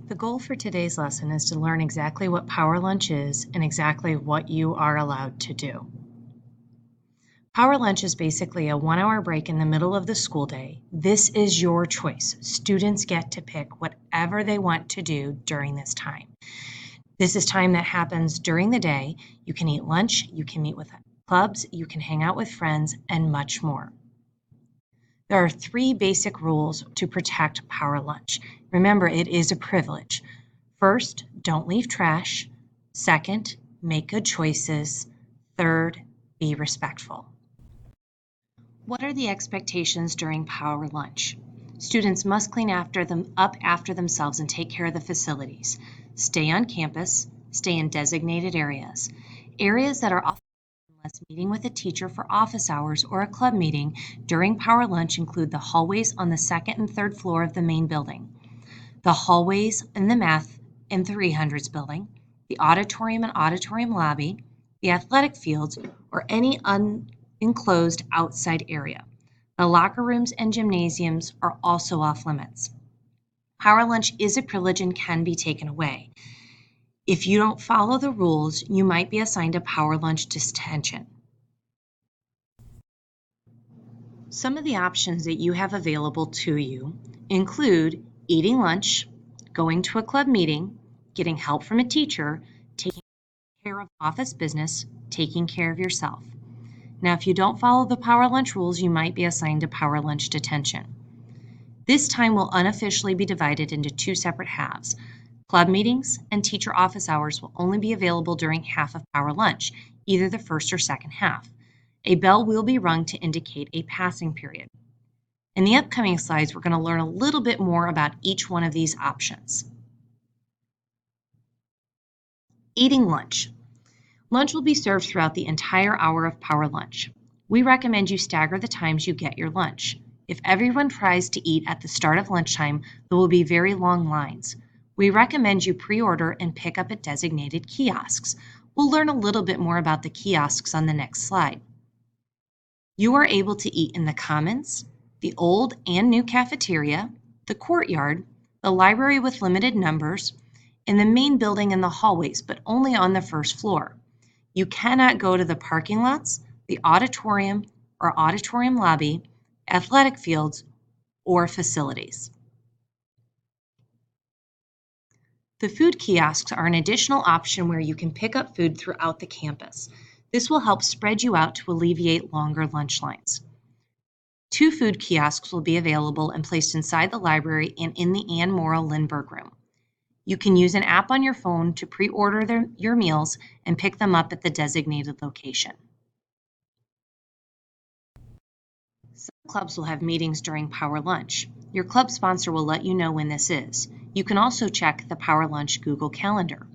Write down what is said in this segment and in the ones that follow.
The goal for today's lesson is to learn exactly what Power Lunch is and exactly what you are allowed to do. Power Lunch is basically a 1-hour break in the middle of the school day. This is your choice. Students get to pick whatever they want to do during this time. This is time that happens during the day. You can eat lunch, you can meet with clubs, you can hang out with friends, and much more. There are 3 basic rules to protect Power Lunch. Remember, it is a privilege. First, don't leave trash. Second, make good choices. Third, be respectful. What are the expectations during Power Lunch? Students must clean up after themselves and take care of the facilities. Stay on campus, stay in designated areas. Areas that are off unless meeting with a teacher for office hours or a club meeting during Power Lunch include the hallways on the 2nd and 3rd floor of the main building, the hallways in the Math and 300s building, the auditorium and auditorium lobby, the athletic fields, or any unenclosed outside area. The locker rooms and gymnasiums are also off limits. Power Lunch is a privilege and can be taken away. If you don't follow the rules, you might be assigned a Power Lunch detention. Some of the options that you have available to you include eating lunch, going to a club meeting, getting help from a teacher, taking care of office business, taking care of yourself. Now, if you don't follow the Power Lunch rules, you might be assigned a Power Lunch detention. This time will unofficially be divided into 2 separate halves. Club meetings and teacher office hours will only be available during half of Power Lunch, either the first or second half. A bell will be rung to indicate a passing period. In the upcoming slides, we're going to learn a little bit more about each one of these options. Eating lunch. Lunch will be served throughout the entire hour of Power Lunch. We recommend you stagger the times you get your lunch. If everyone tries to eat at the start of lunchtime, there will be very long lines. We recommend you pre-order and pick up at designated kiosks. We'll learn a little bit more about the kiosks on the next slide. You are able to eat in the commons, the old and new cafeteria, the courtyard, the library with limited numbers, in the main building and the hallways, but only on the first floor. You cannot go to the parking lots, the auditorium or auditorium lobby, athletic fields, or facilities. The food kiosks are an additional option where you can pick up food throughout the campus. This will help spread you out to alleviate longer lunch lines. 2 food kiosks will be available and placed inside the library and in the Ann Morrill Lindbergh room. You can use an app on your phone to pre-order your meals and pick them up at the designated location. Some clubs will have meetings during Power Lunch. Your club sponsor will let you know when this is. You can also check the Power Lunch Google Calendar.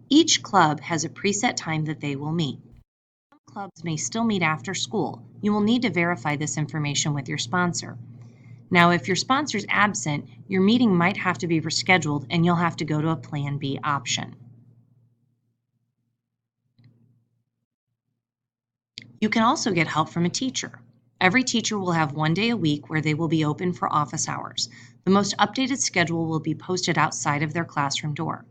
Each club has a preset time that they will meet. Some clubs may still meet after school. You will need to verify this information with your sponsor. Now, if your sponsor is absent, your meeting might have to be rescheduled and you'll have to go to a Plan B option. You can also get help from a teacher. Every teacher will have 1 day a week where they will be open for office hours. The most updated schedule will be posted outside of their classroom door.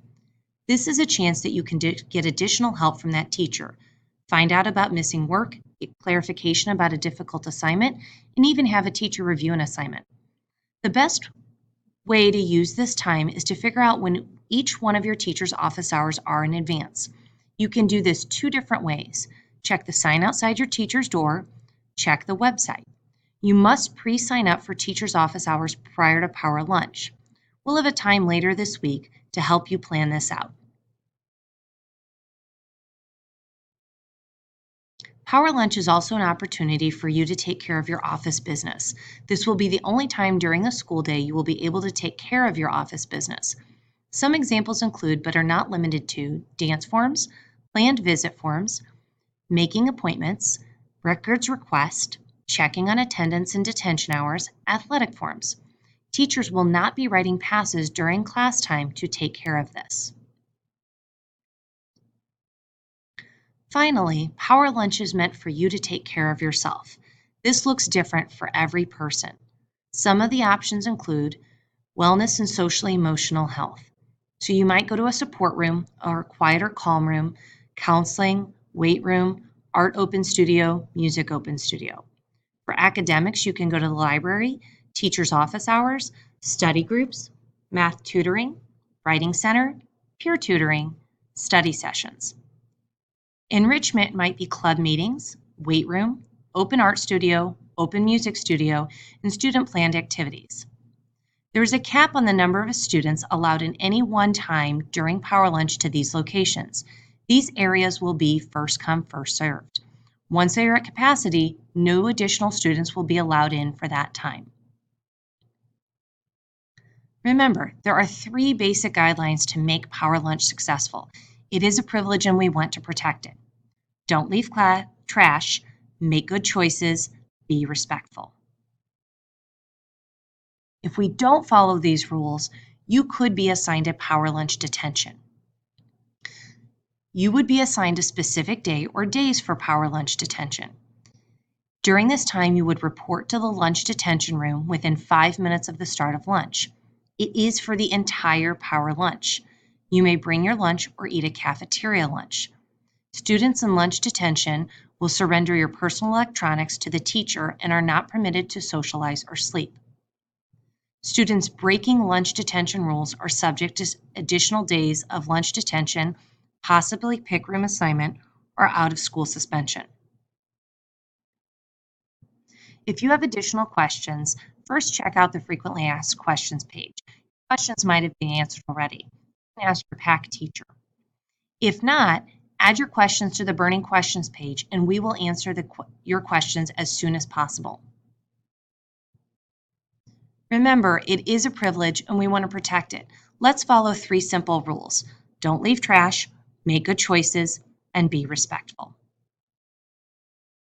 This is a chance that you can get additional help from that teacher, find out about missing work, get clarification about a difficult assignment, and even have a teacher review an assignment. The best way to use this time is to figure out when each one of your teacher's office hours are in advance. You can do this 2 different ways. Check the sign outside your teacher's door, check the website. You must pre-sign up for teacher's office hours prior to Power Lunch. We'll have a time later this week to help you plan this out. Power Lunch is also an opportunity for you to take care of your office business. This will be the only time during the school day you will be able to take care of your office business. Some examples include, but are not limited to, dance forms, planned visit forms, making appointments, records request, checking on attendance and detention hours, athletic forms. Teachers will not be writing passes during class time to take care of this. Finally, Power Lunch is meant for you to take care of yourself. This looks different for every person. Some of the options include wellness and social emotional health, So you might go to a support room or quiet or calm room, counseling, weight room, art open studio, music open studio. For academics, you can go to the library, teacher's office hours, study groups, math tutoring, writing center, peer tutoring, study sessions. Enrichment might be club meetings, weight room, open art studio, open music studio, and student planned activities. There is a cap on the number of students allowed in any one time during Power Lunch to these locations. These areas will be first come, first served. Once they are at capacity, no additional students will be allowed in for that time. Remember, there are 3 basic guidelines to make Power Lunch successful. It is a privilege and we want to protect it. Don't leave trash, make good choices, be respectful. If we don't follow these rules, you could be assigned a Power Lunch detention. You would be assigned a specific day or days for Power Lunch detention. During this time, you would report to the lunch detention room within 5 minutes of the start of lunch. It is for the entire Power Lunch. You may bring your lunch or eat a cafeteria lunch. Students in lunch detention will surrender your personal electronics to the teacher and are not permitted to socialize or sleep. Students breaking lunch detention rules are subject to additional days of lunch detention, possibly pick room assignment, or out of school suspension. If you have additional questions, first check out the frequently asked questions page. Questions might have been answered already. You can ask your PAC teacher. If not, add your questions to the burning questions page and we will answer your questions as soon as possible. Remember, it is a privilege and we want to protect it. Let's follow 3 simple rules. Don't leave trash, make good choices, and be respectful.